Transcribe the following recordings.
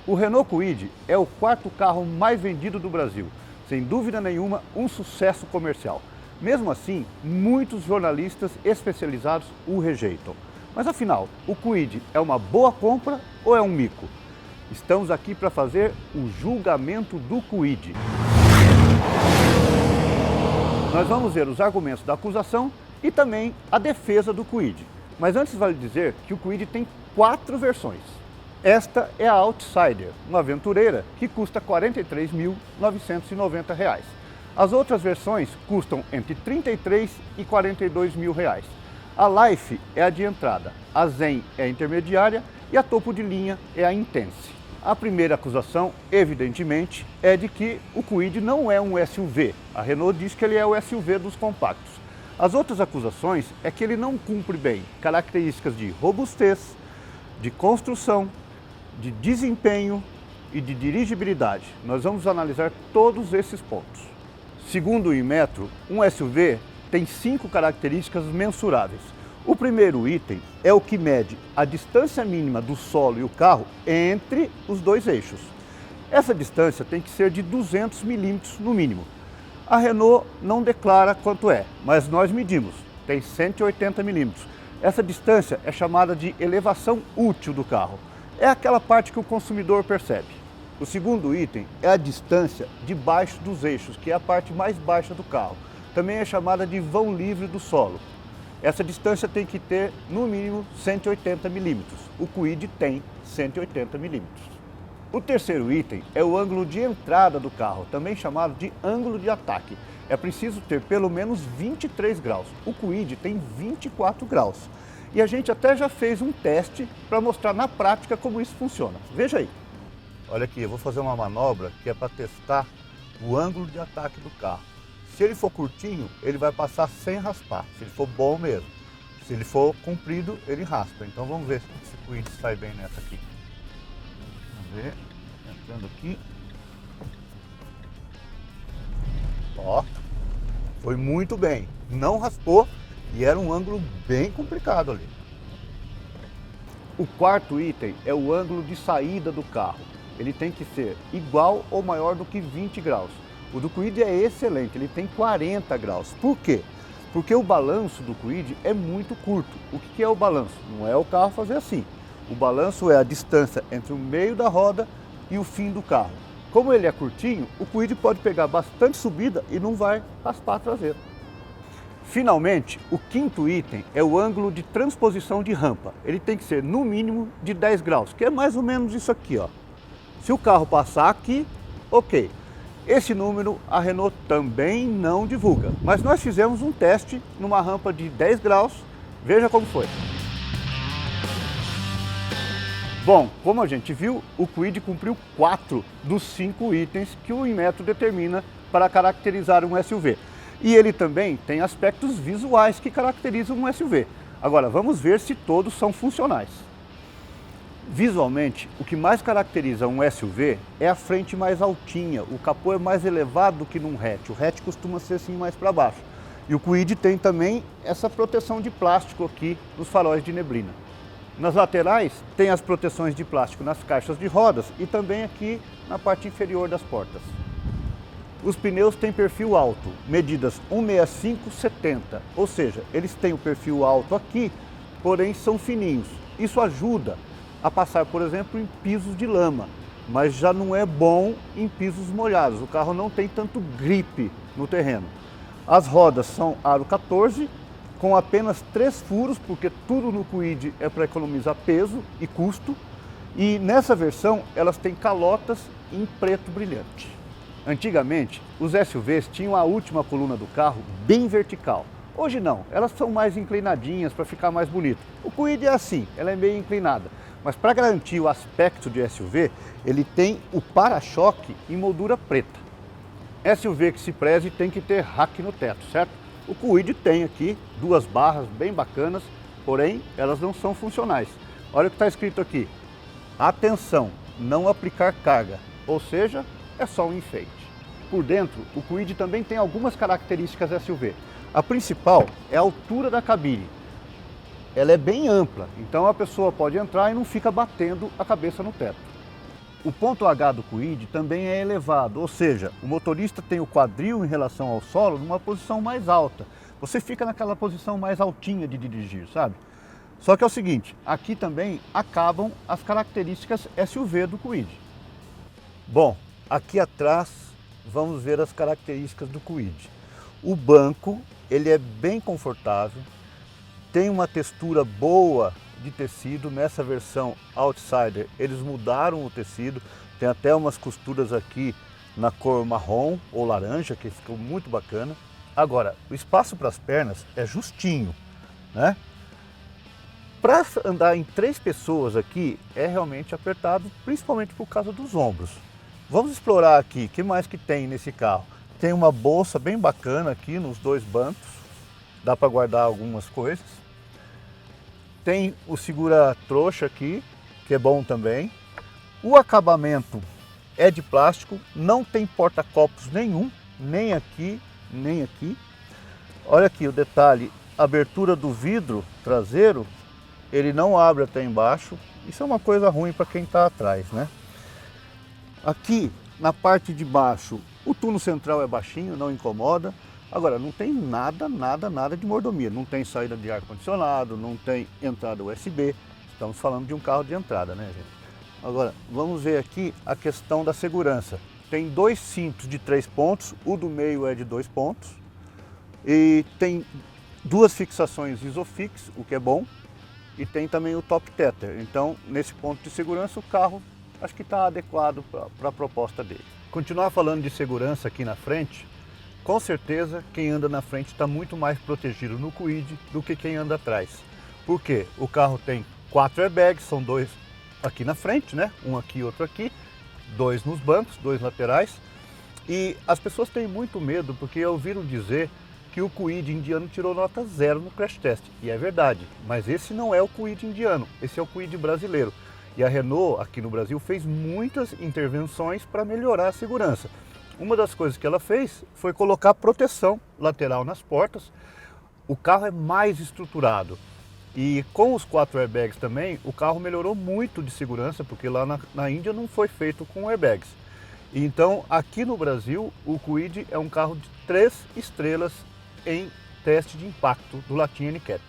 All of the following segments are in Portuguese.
O Renault Kwid é o quarto carro mais vendido do Brasil. Sem dúvida nenhuma, um sucesso comercial. Mesmo assim, muitos jornalistas especializados o rejeitam. Mas afinal, o Kwid é uma boa compra ou é um mico? Estamos aqui para fazer o julgamento do Kwid. Nós vamos ver os argumentos da acusação e também a defesa do Kwid. Mas antes vale dizer que o Kwid tem 4 versões. Esta é a Outsider, uma aventureira que custa R$ 43.990. As outras versões custam entre R$ 33 e R$ 42 mil. A Life é a de entrada, a Zen é a intermediária e a topo de linha é a Intense. A primeira acusação, evidentemente, é de que o Kwid não é um SUV. A Renault diz que ele é o SUV dos compactos. As outras acusações é que ele não cumpre bem características de robustez, de construção, de desempenho e de dirigibilidade. Nós vamos analisar todos esses pontos. Segundo o Inmetro, um SUV tem 5 características mensuráveis. O primeiro item é o que mede a distância mínima do solo e o carro entre os dois eixos. Essa distância tem que ser de 200 milímetros no mínimo. A Renault não declara quanto é, mas nós medimos, tem 180 milímetros. Essa distância é chamada de elevação útil do carro. É aquela parte que o consumidor percebe. O segundo item é a distância debaixo dos eixos, que é a parte mais baixa do carro. Também é chamada de vão livre do solo. Essa distância tem que ter, no mínimo, 180 milímetros. O Kwid tem 180 milímetros. O terceiro item é o ângulo de entrada do carro, também chamado de ângulo de ataque. É preciso ter pelo menos 23 graus. O Kwid tem 24 graus. E a gente até já fez um teste para mostrar na prática como isso funciona. Veja aí. Olha aqui, eu vou fazer uma manobra que é para testar o ângulo de ataque do carro. Se ele for curtinho, ele vai passar sem raspar, se ele for bom mesmo. Se ele for comprido, ele raspa. Então vamos ver se o Kwid sai bem nessa aqui. Vamos ver, entrando aqui. Ó, foi muito bem, não raspou. E era um ângulo bem complicado ali. O quarto item é o ângulo de saída do carro. Ele tem que ser igual ou maior do que 20 graus. O do Kwid é excelente, ele tem 40 graus. Por quê? Porque o balanço do Kwid é muito curto. O que é o balanço? Não é o carro fazer assim. O balanço é a distância entre o meio da roda e o fim do carro. Como ele é curtinho, o Kwid pode pegar bastante subida e não vai raspar a traseira. Finalmente, o quinto item é o ângulo de transposição de rampa. Ele tem que ser no mínimo de 10 graus, que é mais ou menos isso aqui, ó. Se o carro passar aqui, ok. Esse número a Renault também não divulga, mas nós fizemos um teste numa rampa de 10 graus, veja como foi. Bom, como a gente viu, o Kwid cumpriu 4 dos 5 itens que o Inmetro determina para caracterizar um SUV. E ele também tem aspectos visuais que caracterizam um SUV. Agora, vamos ver se todos são funcionais. Visualmente, o que mais caracteriza um SUV é a frente mais altinha. O capô é mais elevado do que num hatch. O hatch costuma ser assim mais para baixo. E o Kwid tem também essa proteção de plástico aqui nos faróis de neblina. Nas laterais, tem as proteções de plástico nas caixas de rodas e também aqui na parte inferior das portas. Os pneus têm perfil alto, medidas 165/70, ou seja, eles têm o perfil alto aqui, porém são fininhos. Isso ajuda a passar, por exemplo, em pisos de lama, mas já não é bom em pisos molhados. O carro não tem tanto grip no terreno. As rodas são aro 14, com apenas 3 furos, porque tudo no Kwid é para economizar peso e custo. E nessa versão elas têm calotas em preto brilhante. Antigamente, os SUVs tinham a última coluna do carro bem vertical. Hoje não, elas são mais inclinadinhas para ficar mais bonito. O Kwid é assim, ela é meio inclinada. Mas para garantir o aspecto de SUV, ele tem o para-choque em moldura preta. SUV que se preze tem que ter rack no teto, certo? O Kwid tem aqui 2 barras bem bacanas, porém elas não são funcionais. Olha o que está escrito aqui. Atenção, não aplicar carga, ou seja, é só um enfeite. Por dentro, o Kwid também tem algumas características SUV. A principal é a altura da cabine. Ela é bem ampla, então a pessoa pode entrar e não fica batendo a cabeça no teto. O ponto H do Kwid também é elevado, ou seja, o motorista tem o quadril em relação ao solo numa posição mais alta. Você fica naquela posição mais altinha de dirigir, sabe? Só que é o seguinte, aqui também acabam as características SUV do Kwid. Bom, aqui atrás vamos ver as características do Kwid. O banco, ele é bem confortável, tem uma textura boa de tecido. Nessa versão Outsider eles mudaram o tecido, tem até umas costuras aqui na cor marrom ou laranja, que ficou muito bacana. Agora, o espaço para as pernas é justinho, né? Para andar em 3 pessoas aqui é realmente apertado, principalmente por causa dos ombros. Vamos explorar aqui, o que mais que tem nesse carro? Tem uma bolsa bem bacana aqui nos 2 bancos, dá para guardar algumas coisas. Tem o segura-trouxa aqui, que é bom também. O acabamento é de plástico, não tem porta-copos nenhum, nem aqui, nem aqui. Olha aqui o detalhe, a abertura do vidro traseiro, ele não abre até embaixo. Isso é uma coisa ruim para quem está atrás, né? Aqui na parte de baixo, o túnel central é baixinho, não incomoda. Agora, não tem nada de mordomia. Não tem saída de ar-condicionado, não tem entrada USB. Estamos falando de um carro de entrada, né, gente? Agora, vamos ver aqui a questão da segurança. Tem 2 cintos de 3 pontos, o do meio é de 2 pontos. E tem 2 fixações Isofix, o que é bom. E tem também o top tether. Então, nesse ponto de segurança, o carro acho que está adequado para a proposta dele. Continuar falando de segurança aqui na frente, com certeza quem anda na frente está muito mais protegido no Kwid do que quem anda atrás. Por quê? O carro tem 4 airbags, são 2 aqui na frente, né? Um aqui e outro aqui, 2 nos bancos, 2 laterais. E as pessoas têm muito medo porque ouviram dizer que o Kwid indiano tirou nota 0 no crash test. E é verdade, mas esse não é o Kwid indiano, esse é o Kwid brasileiro. E a Renault, aqui no Brasil, fez muitas intervenções para melhorar a segurança. Uma das coisas que ela fez foi colocar proteção lateral nas portas. O carro é mais estruturado. E com os 4 airbags também, o carro melhorou muito de segurança, porque lá na Índia não foi feito com airbags. Então, aqui no Brasil, o Kwid é um carro de 3 estrelas em teste de impacto do Latin NCAP.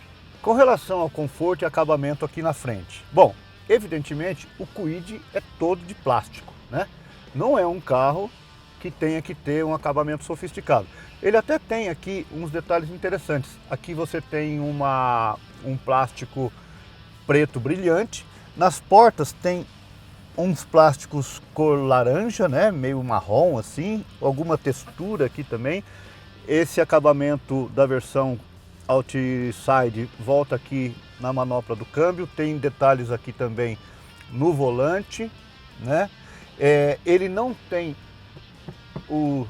Com relação ao conforto e acabamento aqui na frente, bom, evidentemente o Kwid é todo de plástico, né? Não é um carro que tenha que ter um acabamento sofisticado. Ele até tem aqui uns detalhes interessantes. Aqui você tem um plástico preto brilhante. Nas portas tem uns plásticos cor laranja, né? Meio marrom assim, alguma textura aqui também. Esse acabamento da versão Outside volta aqui na manopla do câmbio, tem detalhes aqui também no volante, né? Ele não tem o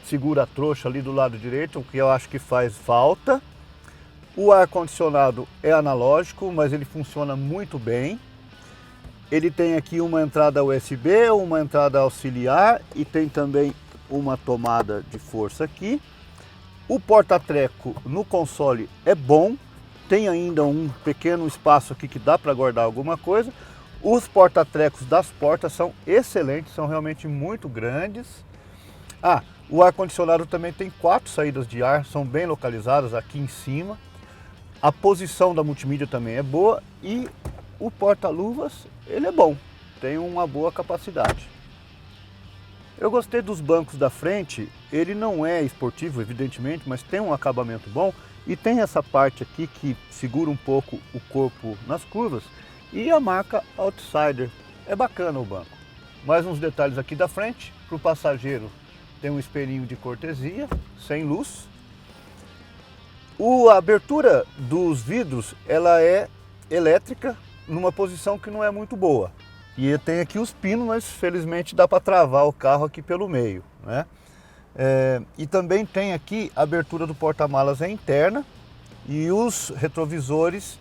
segura-trouxa ali do lado direito, o que eu acho que faz falta. O ar-condicionado é analógico, mas ele funciona muito bem. Ele tem aqui uma entrada USB, uma entrada auxiliar e tem também uma tomada de força aqui. O porta-treco no console é bom, tem ainda um pequeno espaço aqui que dá para guardar alguma coisa. Os porta-trecos das portas são excelentes, são realmente muito grandes. O ar-condicionado também tem 4 saídas de ar, são bem localizadas aqui em cima. A posição da multimídia também é boa e o porta-luvas, ele é bom, tem uma boa capacidade. Eu gostei dos bancos da frente, ele não é esportivo, evidentemente, mas tem um acabamento bom e tem essa parte aqui que segura um pouco o corpo nas curvas e a marca Outsider. É bacana o banco. Mais uns detalhes aqui da frente, para o passageiro tem um espelhinho de cortesia, sem luz. A abertura dos vidros, ela é elétrica, numa posição que não é muito boa. E tem aqui os pinos, mas felizmente dá para travar o carro aqui pelo meio, né? E também tem aqui a abertura do porta-malas interna e os retrovisores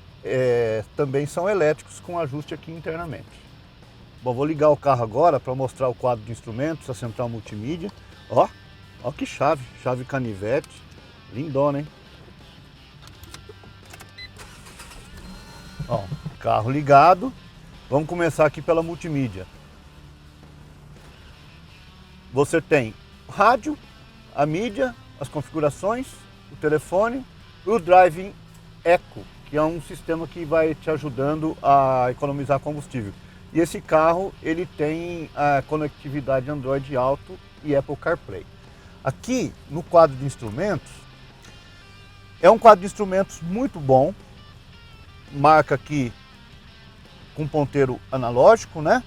também são elétricos com ajuste aqui internamente. Bom, vou ligar o carro agora para mostrar o quadro de instrumentos, a central multimídia. Ó que chave canivete, lindona, hein? Ó, carro ligado. Vamos começar aqui pela multimídia. você tem o rádio, a mídia, as configurações, o telefone e o Driving Eco, que é um sistema que vai te ajudando a economizar combustível. E esse carro ele tem a conectividade Android Auto e Apple CarPlay. Aqui no quadro de instrumentos, é um quadro de instrumentos muito bom, marca aqui com ponteiro analógico, né?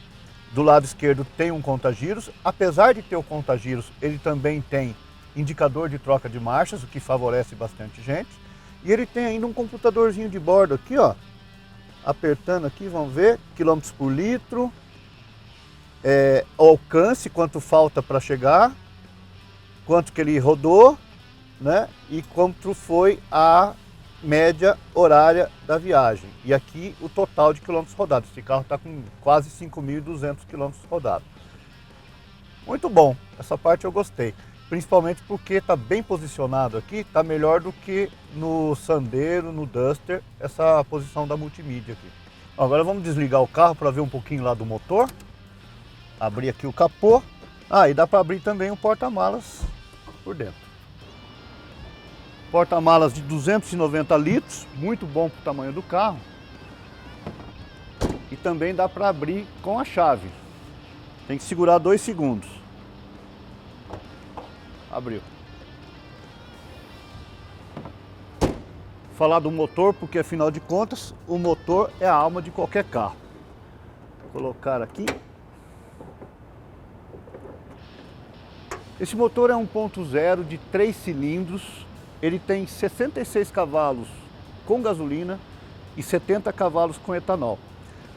Do lado esquerdo tem um conta-giros, apesar de ter o conta-giros, ele também tem indicador de troca de marchas, o que favorece bastante gente. E ele tem ainda um computadorzinho de bordo aqui, ó. Apertando aqui, vamos ver, quilômetros por litro, o alcance, quanto falta para chegar, quanto que ele rodou, né? E quanto foi a média horária da viagem. E aqui o total de quilômetros rodados. Esse carro está com quase 5.200 quilômetros rodados. Muito bom, essa parte eu gostei. Principalmente porque está bem posicionado aqui, está melhor do que no Sandero, no Duster, essa posição da multimídia aqui. Agora vamos desligar o carro para ver um pouquinho lá do motor. Abrir aqui o capô. E dá para abrir também o porta-malas por dentro. Porta-malas de 290 litros, muito bom para o tamanho do carro. E também dá para abrir com a chave. Tem que segurar 2 segundos. Abriu. Falar do motor, porque afinal de contas, o motor é a alma de qualquer carro. Vou colocar aqui. Esse motor é 1.0 de 3 cilindros. Ele tem 66 cavalos com gasolina e 70 cavalos com etanol.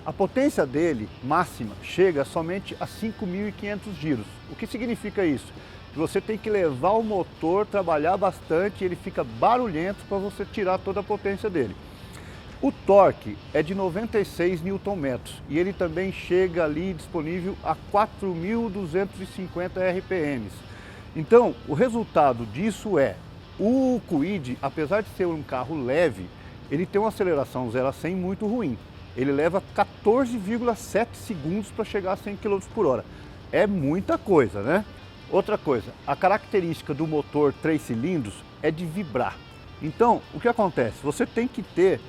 A potência dele, máxima, chega somente a 5.500 giros. O que significa isso? Que você tem que levar o motor, trabalhar bastante, ele fica barulhento para você tirar toda a potência dele. O torque é de 96 Nm e ele também chega ali disponível a 4.250 RPMs. Então, o resultado disso é, o Kwid, apesar de ser um carro leve, ele tem uma aceleração 0 a 100 muito ruim. Ele leva 14,7 segundos para chegar a 100 km por hora. É muita coisa, né? Outra coisa, a característica do motor 3 cilindros é de vibrar. Então, o que acontece? Você tem que ter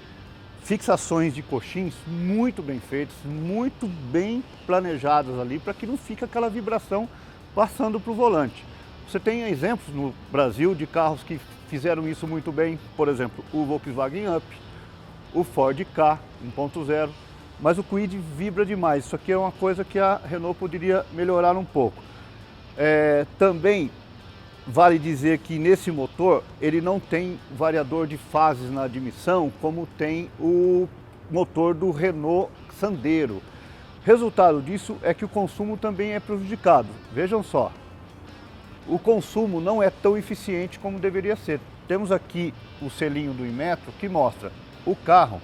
fixações de coxins muito bem feitas, muito bem planejadas ali, para que não fique aquela vibração passando para o volante. Você tem exemplos no Brasil de carros que fizeram isso muito bem, por exemplo, o Volkswagen Up, o Ford Ka 1.0, mas o Kwid vibra demais. Isso aqui é uma coisa que a Renault poderia melhorar um pouco. Também vale dizer que nesse motor ele não tem variador de fases na admissão como tem o motor do Renault Sandero. Resultado disso é que o consumo também é prejudicado. Vejam só, o consumo não é tão eficiente como deveria ser. Temos aqui o selinho do Inmetro que mostra o carro,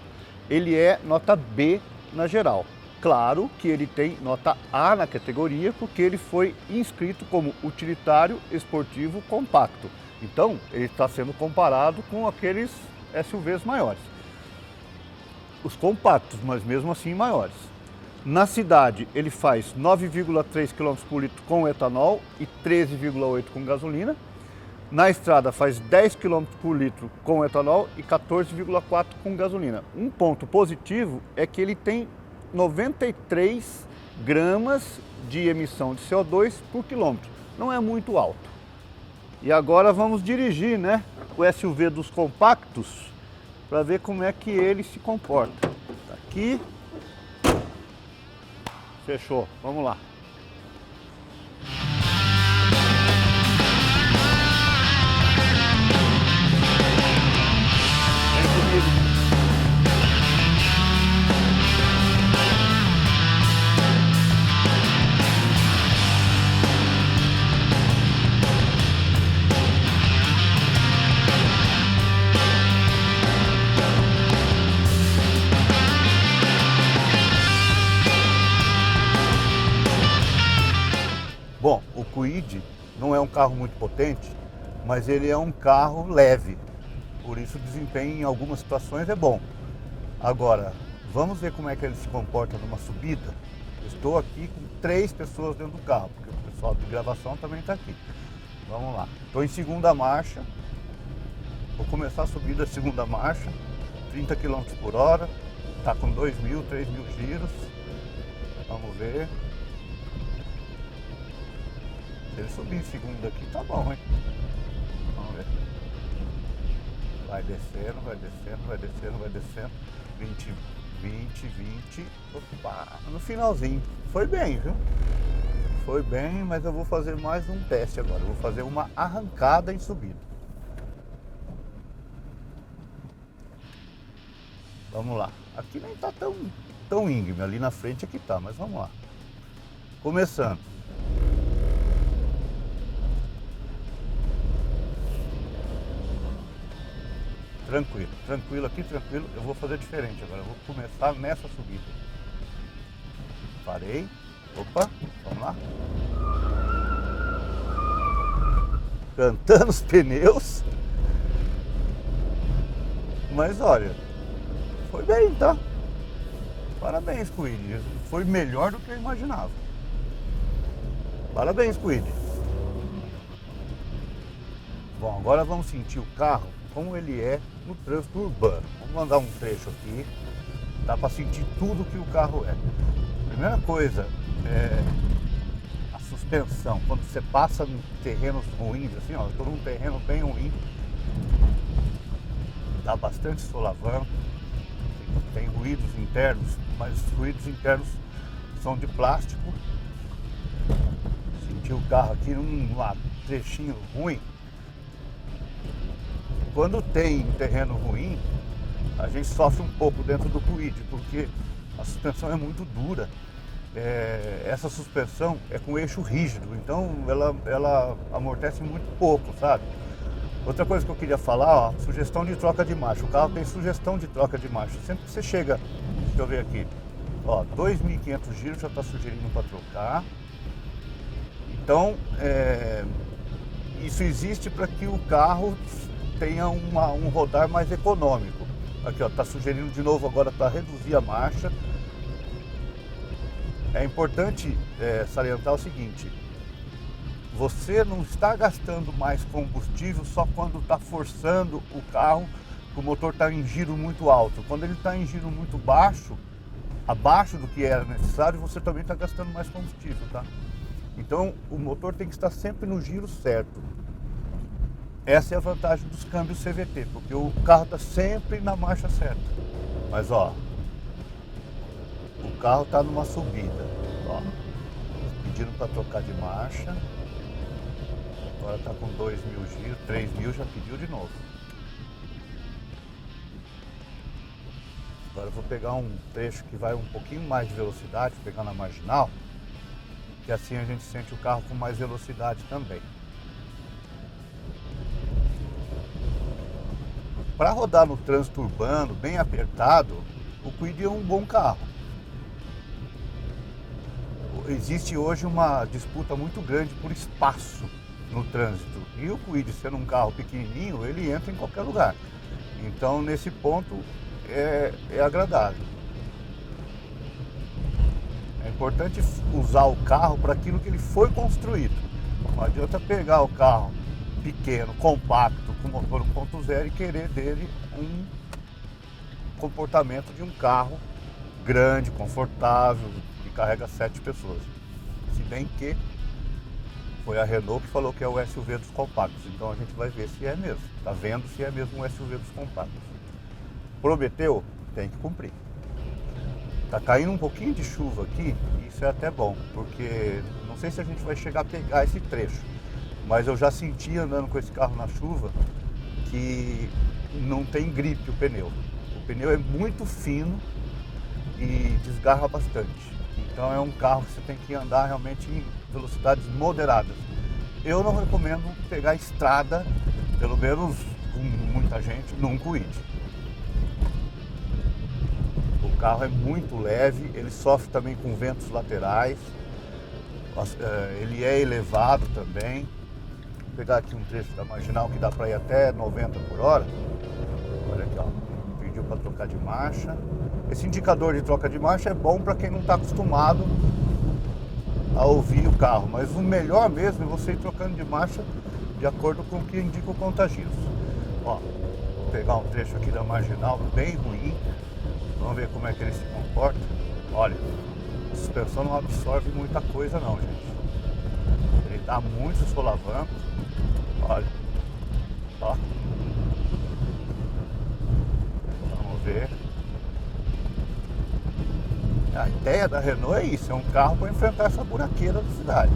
ele é nota B na geral. Claro que ele tem nota A na categoria, porque ele foi inscrito como utilitário esportivo compacto. Então, ele está sendo comparado com aqueles SUVs maiores. Os compactos, mas mesmo assim maiores. Na cidade, ele faz 9,3 km por litro com etanol e 13,8 com gasolina. Na estrada faz 10 km por litro com etanol e 14,4 com gasolina. Um ponto positivo é que ele tem 93 gramas de emissão de CO2 por quilômetro. Não é muito alto. E agora vamos dirigir, né, o SUV dos compactos para ver como é que ele se comporta. Tá aqui. Fechou. Vamos lá. Vem comigo. Bom, o Kwid não é um carro muito potente, mas ele é um carro leve, por isso o desempenho em algumas situações é bom. Agora, vamos ver como é que ele se comporta numa subida. Eu estou aqui com 3 pessoas dentro do carro, porque o pessoal de gravação também está aqui. Vamos lá. Estou em segunda marcha. Vou começar a subir da segunda marcha. 30 km por hora. Está com 2.000, 3.000 giros. Vamos ver. Se ele subir em segunda aqui, tá bom, hein? Vamos ver. Vai descendo, vai descendo, vai descendo, vai descendo. 20, 20, 20. Opa, no finalzinho. Foi bem, viu? Foi bem, mas eu vou fazer mais um teste agora. Eu vou fazer uma arrancada em subida. Vamos lá. Aqui nem tá tão íngreme. Ali na frente aqui tá, mas vamos lá. Começando. Tranquilo, tranquilo aqui, tranquilo. Eu vou fazer diferente agora. Eu vou começar nessa subida. Parei. Opa, vamos lá. Cantando os pneus. Mas olha, foi bem, tá? Parabéns, Kwid. Foi melhor do que eu imaginava. Parabéns, Kwid. Bom, agora vamos sentir o carro como ele é no trânsito urbano. Vamos mandar um trecho aqui. Dá para sentir tudo que o carro é. Primeira coisa é a suspensão. Quando você passa em terrenos ruins, assim, ó, eu tô num terreno bem ruim. Dá bastante solavanco. Tem ruídos internos, mas os ruídos internos são de plástico. Sentir o carro aqui num trechinho ruim. Quando tem terreno ruim, a gente sofre um pouco dentro do Kwid, porque a suspensão é muito dura. Essa suspensão é com eixo rígido, então ela amortece muito pouco, sabe? Outra coisa que eu queria falar, ó, sugestão de troca de marcha. O carro tem sugestão de troca de marcha. Sempre que você chega, deixa eu ver aqui, ó, 2.500 giros já está sugerindo para trocar. Então, isso existe para que o carro tenha um rodar mais econômico. Aqui, ó, tá sugerindo de novo agora para reduzir a marcha. É importante salientar o seguinte: você não está gastando mais combustível só quando está forçando o carro, que o motor está em giro muito alto. Quando ele está em giro muito baixo, abaixo do que era necessário, você também está gastando mais combustível, tá? Então o motor tem que estar sempre no giro certo. Essa é a vantagem dos câmbios CVT, porque o carro está sempre na marcha certa. Mas ó, o carro está numa subida, ó, pedindo para trocar de marcha. Agora está com 2.000 giros, 3.000 já pediu de novo. Agora eu vou pegar um trecho que vai um pouquinho mais de velocidade, pegar na marginal, que assim a gente sente o carro com mais velocidade também. Para rodar no trânsito urbano, bem apertado, o Kwid é um bom carro. Existe hoje uma disputa muito grande por espaço no trânsito. E o Kwid, sendo um carro pequenininho, ele entra em qualquer lugar. Então, nesse ponto, é agradável. É importante usar o carro para aquilo que ele foi construído. Não adianta pegar o carro pequeno, compacto, com motor 1.0 e querer dele um comportamento de um carro grande, confortável, que carrega 7 pessoas. Se bem que foi a Renault que falou que é o SUV dos compactos, então a gente vai ver se é mesmo. Tá vendo se é mesmo um SUV dos compactos. Prometeu, tem que cumprir. Tá caindo um pouquinho de chuva aqui, e isso é até bom, porque não sei se a gente vai chegar a pegar esse trecho, mas eu já senti andando com esse carro na chuva que não tem gripe o pneu. O pneu é muito fino e desgarra bastante. Então é um carro que você tem que andar realmente em velocidades moderadas. Eu não recomendo pegar estrada, pelo menos com muita gente, num Kwid. O carro é muito leve, ele sofre também com ventos laterais, ele é elevado também. Vou pegar aqui um trecho da marginal que dá para ir até 90 por hora. Olha aqui, ó, pediu para trocar de marcha. Esse indicador de troca de marcha é bom para quem não está acostumado a ouvir o carro, mas o melhor mesmo é você ir trocando de marcha de acordo com o que indica o contagiros. Ó, vou pegar um trecho aqui da marginal bem ruim, vamos ver como é que ele se comporta. Olha, a suspensão não absorve muita coisa não, gente. Ele dá muito solavanco. Olha, ó. Vamos ver. A ideia da Renault é isso, é um carro para enfrentar essa buraqueira da cidade.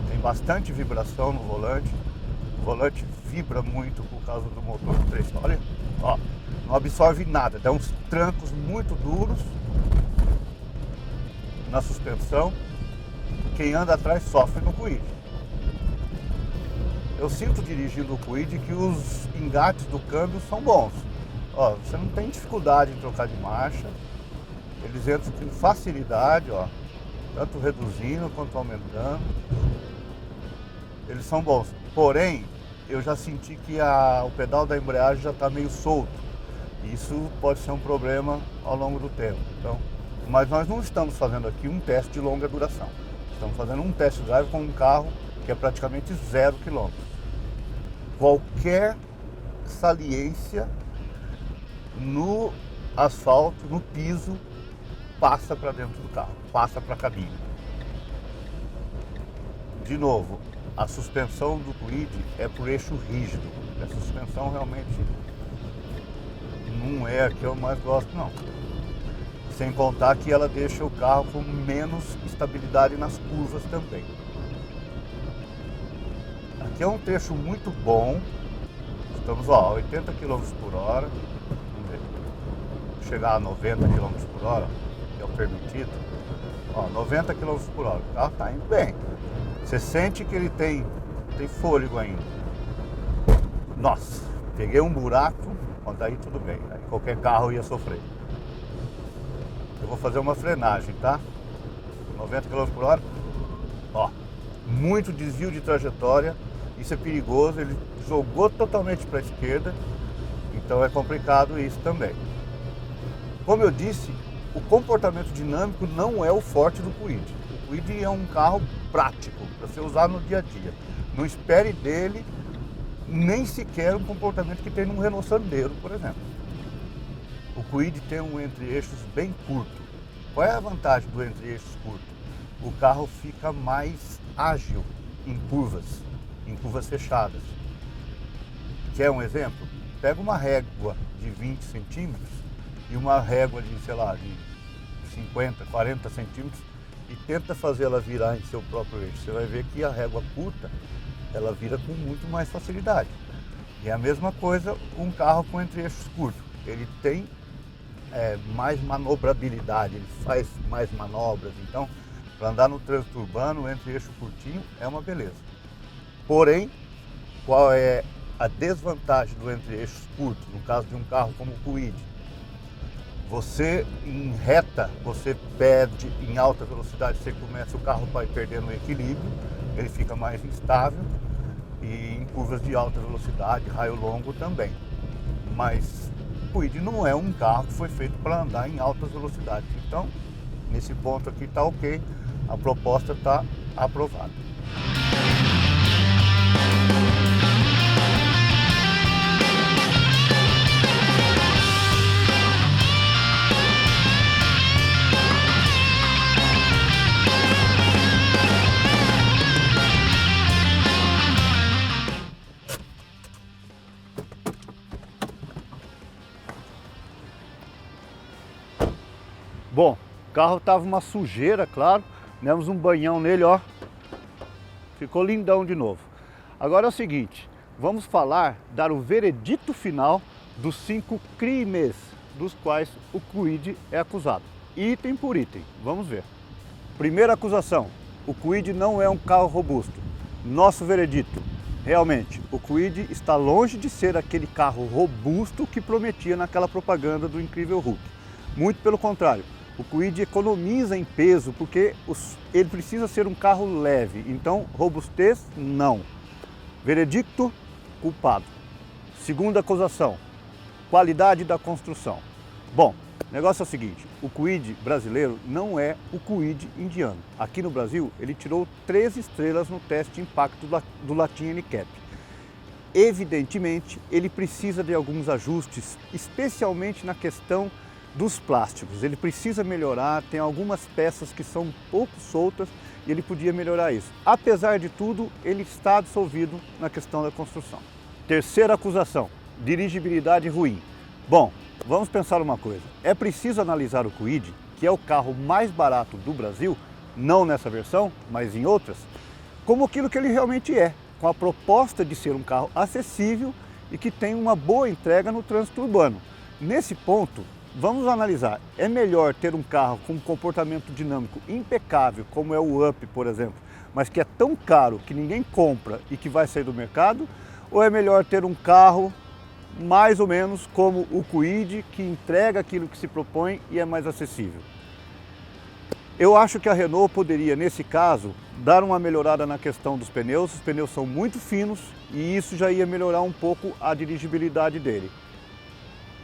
Tem bastante vibração no volante. O volante vibra muito por causa do motor 3. Olha, ó, não absorve nada, dá uns trancos muito duros na suspensão. Quem anda atrás sofre no Kwid. Eu sinto dirigindo o Kwid que os engates do câmbio são bons. Ó, você não tem dificuldade em trocar de marcha. Eles entram com facilidade, ó, tanto reduzindo quanto aumentando. Eles são bons. Porém, eu já senti que o pedal da embreagem já está meio solto. Isso pode ser um problema ao longo do tempo. Então, mas nós não estamos fazendo aqui um teste de longa duração. Estamos fazendo um test drive com um carro que é praticamente 0 km. Qualquer saliência no asfalto, no piso, passa para dentro do carro, passa para a cabine. De novo, a suspensão do Kwid é por eixo rígido. A suspensão realmente não é a que eu mais gosto, não. Sem contar que ela deixa o carro com menos estabilidade nas curvas também. Aqui é um trecho muito bom. Estamos a 80 km por hora. Vamos ver. Vou chegar a 90 km por hora, que é o permitido. Ó, 90 km por hora. O carro está indo bem. Você sente que ele tem fôlego ainda. Nossa, peguei um buraco, quando aí tudo bem. Aí qualquer carro ia sofrer. Eu vou fazer uma frenagem, tá? 90 km por hora. Ó, muito desvio de trajetória. Isso é perigoso. Ele jogou totalmente para a esquerda. Então é complicado isso também. Como eu disse, o comportamento dinâmico não é o forte do Kwid. O Kwid é um carro prático para você usar no dia a dia. Não espere dele nem sequer um comportamento que tem num Renault Sandero, por exemplo. O Kwid tem um entre-eixos bem curto. Qual é a vantagem do entre-eixos curto? O carro fica mais ágil em curvas fechadas. Quer um exemplo? Pega uma régua de 20 centímetros e uma régua de, sei lá, de 50, 40 centímetros e tenta fazê-la virar em seu próprio eixo. Você vai ver que a régua curta, ela vira com muito mais facilidade. E é a mesma coisa um carro com entre-eixos curtos. Ele tem mais manobrabilidade, ele faz mais manobras. Então, para andar no trânsito urbano, o entre-eixo curtinho é uma beleza. Porém, qual é a desvantagem do entre-eixos curto, no caso de um carro como o Kwid? Você em reta, você perde, em alta velocidade você começa, o carro vai perdendo o equilíbrio, ele fica mais instável, e em curvas de alta velocidade, raio longo também. Mas o Kwid não é um carro que foi feito para andar em altas velocidades. Então, nesse ponto aqui está ok, a proposta está aprovada. Bom, o carro tava uma sujeira, claro, demos um banhão nele, ó, ficou lindão de novo. Agora é o seguinte, vamos dar o veredito final dos 5 crimes dos quais o Kwid é acusado, item por item, vamos ver. Primeira acusação, o Kwid não é um carro robusto. Nosso veredito, realmente, o Kwid está longe de ser aquele carro robusto que prometia naquela propaganda do Incrível Hulk. Muito pelo contrário. O Kwid economiza em peso porque ele precisa ser um carro leve, então robustez não. Veredicto, culpado. Segunda acusação, qualidade da construção. Bom, negócio é o seguinte, o Kwid brasileiro não é o Kwid indiano. Aqui no Brasil, ele tirou 13 estrelas no teste de impacto do Latin NCAP. Evidentemente, ele precisa de alguns ajustes, especialmente na questão dos plásticos. Ele precisa melhorar, tem algumas peças que são um pouco soltas e ele podia melhorar isso. Apesar de tudo, ele está absolvido na questão da construção. Terceira acusação, dirigibilidade ruim. Bom, vamos pensar uma coisa, é preciso analisar o Kwid, que é o carro mais barato do Brasil, não nessa versão, mas em outras, como aquilo que ele realmente é, com a proposta de ser um carro acessível e que tem uma boa entrega no trânsito urbano. Nesse ponto, vamos analisar, é melhor ter um carro com um comportamento dinâmico impecável, como é o Up, por exemplo, mas que é tão caro que ninguém compra e que vai sair do mercado, ou é melhor ter um carro mais ou menos como o Kwid, que entrega aquilo que se propõe e é mais acessível? Eu acho que a Renault poderia, nesse caso, dar uma melhorada na questão dos pneus. Os pneus são muito finos e isso já ia melhorar um pouco a dirigibilidade dele.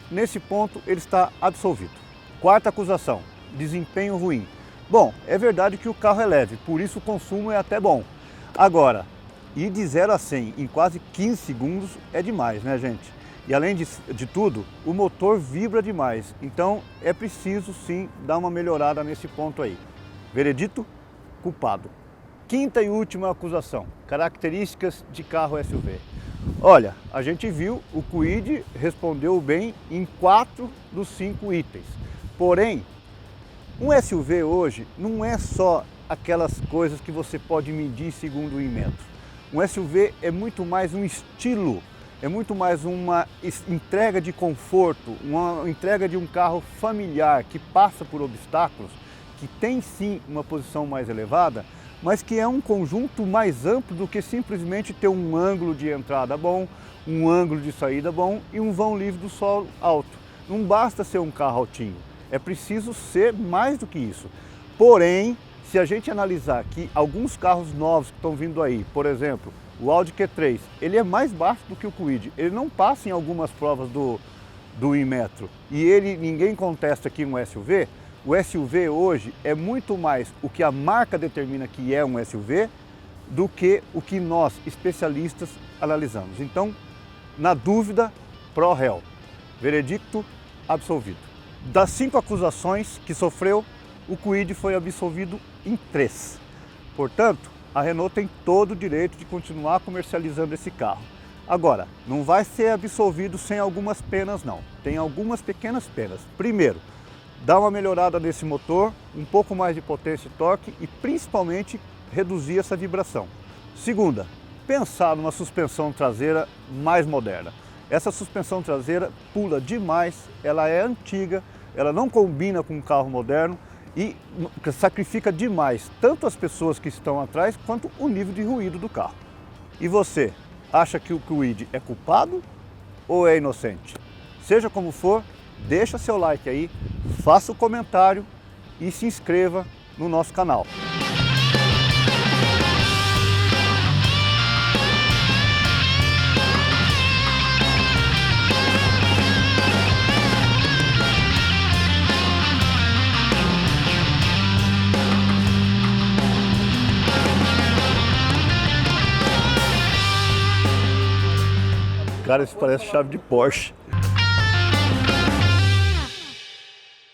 Nesse ponto, ele está absolvido. Quarta acusação, desempenho ruim. Bom, é verdade que o carro é leve, por isso o consumo é até bom. Agora, ir de 0 a 100 em quase 15 segundos é demais, né, gente? E além de tudo, o motor vibra demais, então é preciso sim dar uma melhorada nesse ponto aí. Veredito, culpado. Quinta e última acusação, características de carro SUV. Olha, a gente viu, o Kwid respondeu bem em 4 dos 5 itens. Porém, um SUV hoje não é só aquelas coisas que você pode medir segundo o metros. Um SUV é muito mais um estilo. É muito mais uma entrega de conforto, uma entrega de um carro familiar que passa por obstáculos, que tem sim uma posição mais elevada, mas que é um conjunto mais amplo do que simplesmente ter um ângulo de entrada bom, um ângulo de saída bom e um vão livre do solo alto. Não basta ser um carro altinho, é preciso ser mais do que isso. Porém, se a gente analisar que alguns carros novos que estão vindo aí, por exemplo, o Audi Q3, ele é mais baixo do que o Kwid, ele não passa em algumas provas do Inmetro e ninguém contesta aqui um SUV. O SUV hoje é muito mais o que a marca determina que é um SUV do que o que nós, especialistas, analisamos. Então, na dúvida, pro réu. Veredicto, absolvido. Das 5 acusações que sofreu, o Kwid foi absolvido em 3. Portanto, a Renault tem todo o direito de continuar comercializando esse carro. Agora, não vai ser absolvido sem algumas penas não, tem algumas pequenas penas. Primeiro, dá uma melhorada nesse motor, um pouco mais de potência e torque e principalmente reduzir essa vibração. Segunda, pensar numa suspensão traseira mais moderna. Essa suspensão traseira pula demais, ela é antiga, ela não combina com um carro moderno e sacrifica demais tanto as pessoas que estão atrás quanto o nível de ruído do carro. E você, acha que o Kwid é culpado ou é inocente? Seja como for, deixa seu like aí, faça o comentário e se inscreva no nosso canal. Cara, isso parece chave de Porsche.